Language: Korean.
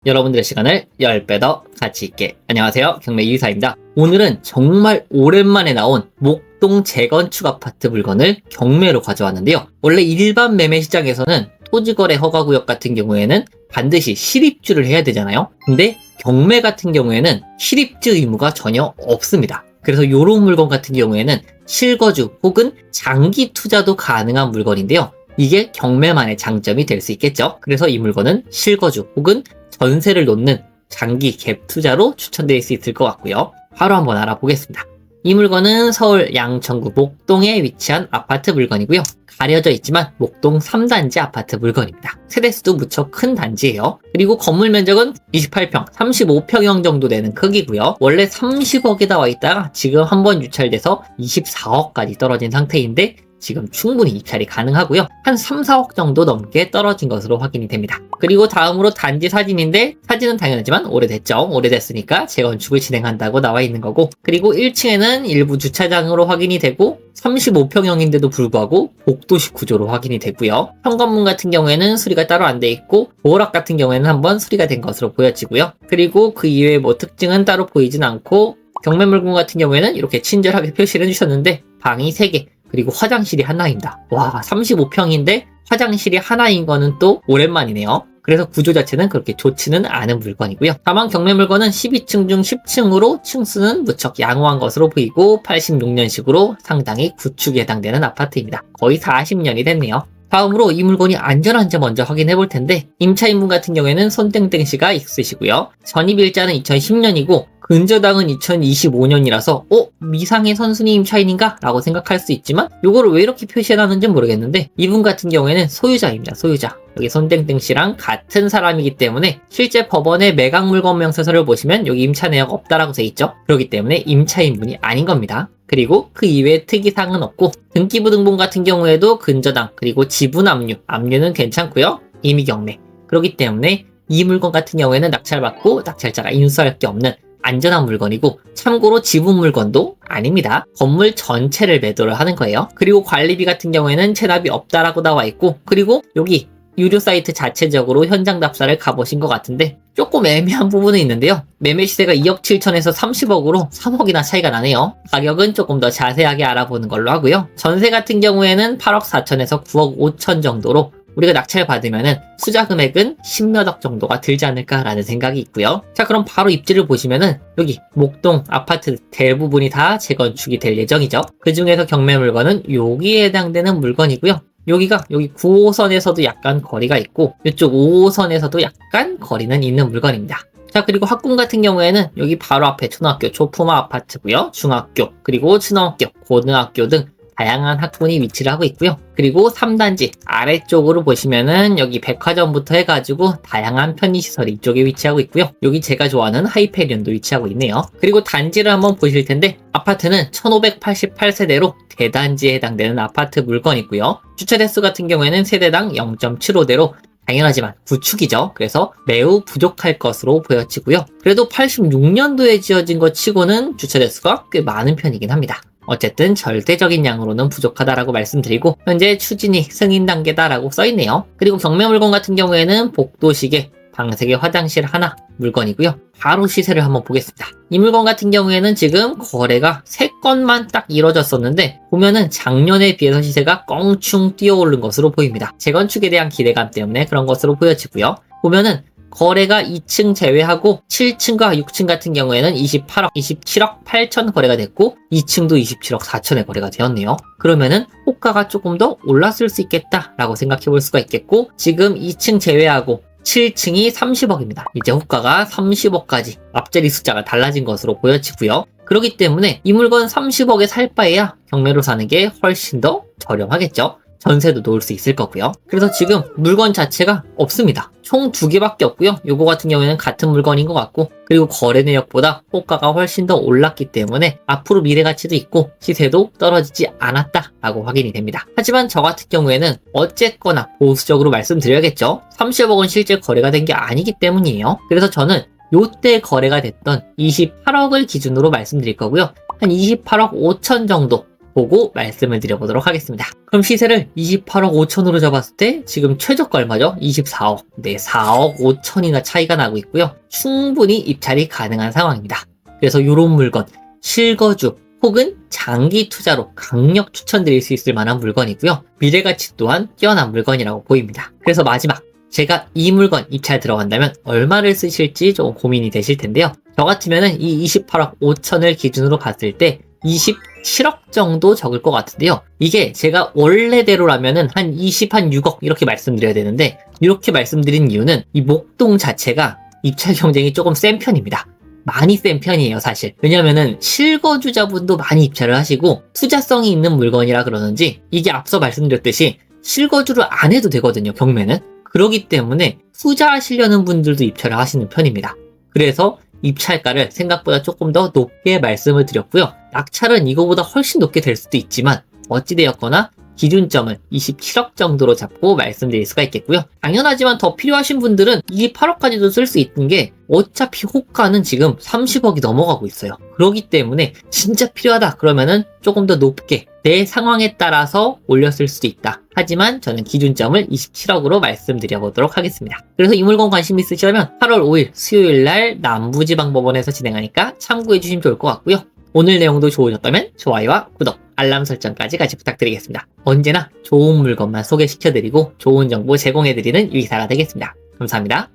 여러분들의 시간을 10배 더 가치 있게. 안녕하세요, 경매 이유사입니다. 오늘은 정말 오랜만에 나온 목동 재건축 아파트 물건을 경매로 가져왔는데요. 원래 일반 매매 시장에서는 토지거래 허가구역 같은 경우에는 반드시 실입주를 해야 되잖아요. 근데 경매 같은 경우에는 실입주 의무가 전혀 없습니다. 그래서 이런 물건 같은 경우에는 실거주 혹은 장기 투자도 가능한 물건인데요. 이게 경매만의 장점이 될 수 있겠죠. 그래서 이 물건은 실거주 혹은 전세를 놓는 장기 갭 투자로 추천드릴 수 있을 것 같고요. 바로 한번 알아보겠습니다. 이 물건은 서울 양천구 목동에 위치한 아파트 물건이고요. 가려져 있지만 목동 3단지 아파트 물건입니다. 세대수도 무척 큰 단지예요. 그리고 건물 면적은 28평, 35평형 정도 되는 크기고요. 원래 30억에 나와 있다가 지금 한번 유찰돼서 24억까지 떨어진 상태인데 지금 충분히 입찰이 가능하고요. 한 3, 4억 정도 넘게 떨어진 것으로 확인이 됩니다. 그리고 다음으로 단지 사진인데 사진은 당연하지만 오래됐죠. 오래됐으니까 재건축을 진행한다고 나와 있는 거고, 그리고 1층에는 일부 주차장으로 확인이 되고 35평형인데도 불구하고 복도식 구조로 확인이 되고요. 현관문 같은 경우에는 수리가 따로 안 돼 있고 보호락 같은 경우에는 한번 수리가 된 것으로 보여지고요. 그리고 그 이외에 뭐 특징은 따로 보이진 않고, 경매 물건 같은 경우에는 이렇게 친절하게 표시를 해주셨는데 방이 3개 그리고 화장실이 하나입니다. 와, 35평인데 화장실이 하나인 거는 또 오랜만이네요. 그래서 구조 자체는 그렇게 좋지는 않은 물건이고요. 다만 경매 물건은 12층 중 10층으로 층수는 무척 양호한 것으로 보이고 86년식으로 상당히 구축에 해당되는 아파트입니다. 거의 40년이 됐네요. 다음으로 이 물건이 안전한지 먼저 확인해 볼 텐데, 임차인분 같은 경우에는 손땡땡씨가 있으시고요. 전입일자는 2010년이고 근저당은 2025년이라서 미상의 선순위 임차인인가? 라고 생각할 수 있지만 요거를 왜 이렇게 표시해놨는지 모르겠는데, 이분 같은 경우에는 소유자입니다. 소유자. 여기 손땡땡씨랑 같은 사람이기 때문에 실제 법원의 매각 물건 명세서를 보시면 여기 임차 내역 없다라고 돼 있죠. 그렇기 때문에 임차인분이 아닌 겁니다. 그리고 그 이외에 특이사항은 없고, 등기부 등본 같은 경우에도 근저당 그리고 지분 압류는 괜찮고요. 이미 경매. 그렇기 때문에 이 물건 같은 경우에는 낙찰받고 낙찰자가 인수할 게 없는 안전한 물건이고, 참고로 지분 물건도 아닙니다. 건물 전체를 매도를 하는 거예요. 그리고 관리비 같은 경우에는 체납이 없다라고 나와 있고, 그리고 여기 유료 사이트 자체적으로 현장 답사를 가보신 것 같은데 조금 애매한 부분은 있는데요. 매매 시세가 2억 7천에서 30억으로 3억이나 차이가 나네요. 가격은 조금 더 자세하게 알아보는 걸로 하고요. 전세 같은 경우에는 8억 4천에서 9억 5천 정도로 우리가 낙찰 받으면은 수자 금액은 10몇억 정도가 들지 않을까라는 생각이 있고요. 자, 그럼 바로 입지를 보시면은 여기 목동 아파트 대부분이 다 재건축이 될 예정이죠. 그 중에서 경매 물건은 여기에 해당되는 물건이고요. 여기 9호선에서도 약간 거리가 있고 이쪽 5호선에서도 약간 거리는 있는 물건입니다. 자, 그리고 학군 같은 경우에는 여기 바로 앞에 초등학교 조품화 아파트고요. 중학교, 그리고 초등학교, 고등학교 등 다양한 학군이 위치를 하고 있고요. 그리고 3단지 아래쪽으로 보시면은 여기 백화점부터 해가지고 다양한 편의시설이 이쪽에 위치하고 있고요. 여기 제가 좋아하는 하이페리온도 위치하고 있네요. 그리고 단지를 한번 보실 텐데, 아파트는 1588세대로 대단지에 해당되는 아파트 물건이고요. 주차 대수 같은 경우에는 세대당 0.75대로 당연하지만 구축이죠. 그래서 매우 부족할 것으로 보여지고요. 그래도 86년도에 지어진 것 치고는 주차 대수가 꽤 많은 편이긴 합니다. 어쨌든 절대적인 양으로는 부족하다라고 말씀드리고, 현재 추진이 승인 단계다라고 써있네요. 그리고 경매 물건 같은 경우에는 복도식의 방 3개 화장실 하나 물건이고요. 바로 시세를 한번 보겠습니다. 이 물건 같은 경우에는 지금 거래가 3건만 딱 이뤄졌었는데 보면은 작년에 비해서 시세가 껑충 뛰어오른 것으로 보입니다. 재건축에 대한 기대감 때문에 그런 것으로 보여지고요. 보면은 거래가 2층 제외하고 7층과 6층 같은 경우에는 28억, 27억 8천 거래가 됐고 2층도 27억 4천에 거래가 되었네요. 그러면은 호가가 조금 더 올랐을 수 있겠다라고 생각해 볼 수가 있겠고, 지금 2층 제외하고 7층이 30억입니다. 이제 호가가 30억까지 앞자리 숫자가 달라진 것으로 보여지고요. 그렇기 때문에 이 물건 30억에 살 바에야 경매로 사는 게 훨씬 더 저렴하겠죠. 전세도 놓을 수 있을 거고요. 그래서 지금 물건 자체가 없습니다. 총 2개밖에 없고요. 요거 같은 경우에는 같은 물건인 것 같고, 그리고 거래 내역보다 호가가 훨씬 더 올랐기 때문에 앞으로 미래 가치도 있고 시세도 떨어지지 않았다라고 확인이 됩니다. 하지만 저 같은 경우에는 어쨌거나 보수적으로 말씀드려야겠죠. 30억은 실제 거래가 된 게 아니기 때문이에요. 그래서 저는 요때 거래가 됐던 28억을 기준으로 말씀드릴 거고요. 한 28억 5천 정도 보고 말씀을 드려보도록 하겠습니다. 그럼 시세를 28억 5천으로 잡았을 때 지금 최저가 얼마죠? 24억. 네, 4억 5천이나 차이가 나고 있고요. 충분히 입찰이 가능한 상황입니다. 그래서 이런 물건, 실거주 혹은 장기 투자로 강력 추천드릴 수 있을 만한 물건이고요. 미래가치 또한 뛰어난 물건이라고 보입니다. 그래서 마지막, 제가 이 물건 입찰 들어간다면 얼마를 쓰실지 조금 고민이 되실 텐데요. 저 같으면은 이 28억 5천을 기준으로 봤을 때 27억 정도 적을 것 같은데요. 이게 제가 원래대로라면은 한 6억 이렇게 말씀드려야 되는데, 이렇게 말씀드린 이유는 이 목동 자체가 입찰 경쟁이 조금 센 편입니다. 많이 센 편이에요, 사실. 왜냐면은 실거주자분도 많이 입찰을 하시고 투자성이 있는 물건이라 그러는지 이게 앞서 말씀드렸듯이 실거주를 안 해도 되거든요, 경매는. 그렇기 때문에 투자하시려는 분들도 입찰을 하시는 편입니다. 그래서 입찰가를 생각보다 조금 더 높게 말씀을 드렸고요. 낙찰은 이거보다 훨씬 높게 될 수도 있지만 어찌되었거나 기준점을 27억 정도로 잡고 말씀드릴 수가 있겠고요. 당연하지만 더 필요하신 분들은 28억까지도 쓸 수 있는 게 어차피 호가는 지금 30억이 넘어가고 있어요. 그렇기 때문에 진짜 필요하다 그러면은 조금 더 높게 내 상황에 따라서 올렸을 수도 있다. 하지만 저는 기준점을 27억으로 말씀드려보도록 하겠습니다. 그래서 이 물건 관심 있으시다면 8월 5일 수요일날 남부지방법원에서 진행하니까 참고해주시면 좋을 것 같고요. 오늘 내용도 좋으셨다면 좋아요와 구독, 알람 설정까지 같이 부탁드리겠습니다. 언제나 좋은 물건만 소개시켜드리고 좋은 정보 제공해드리는 유이사가 되겠습니다. 감사합니다.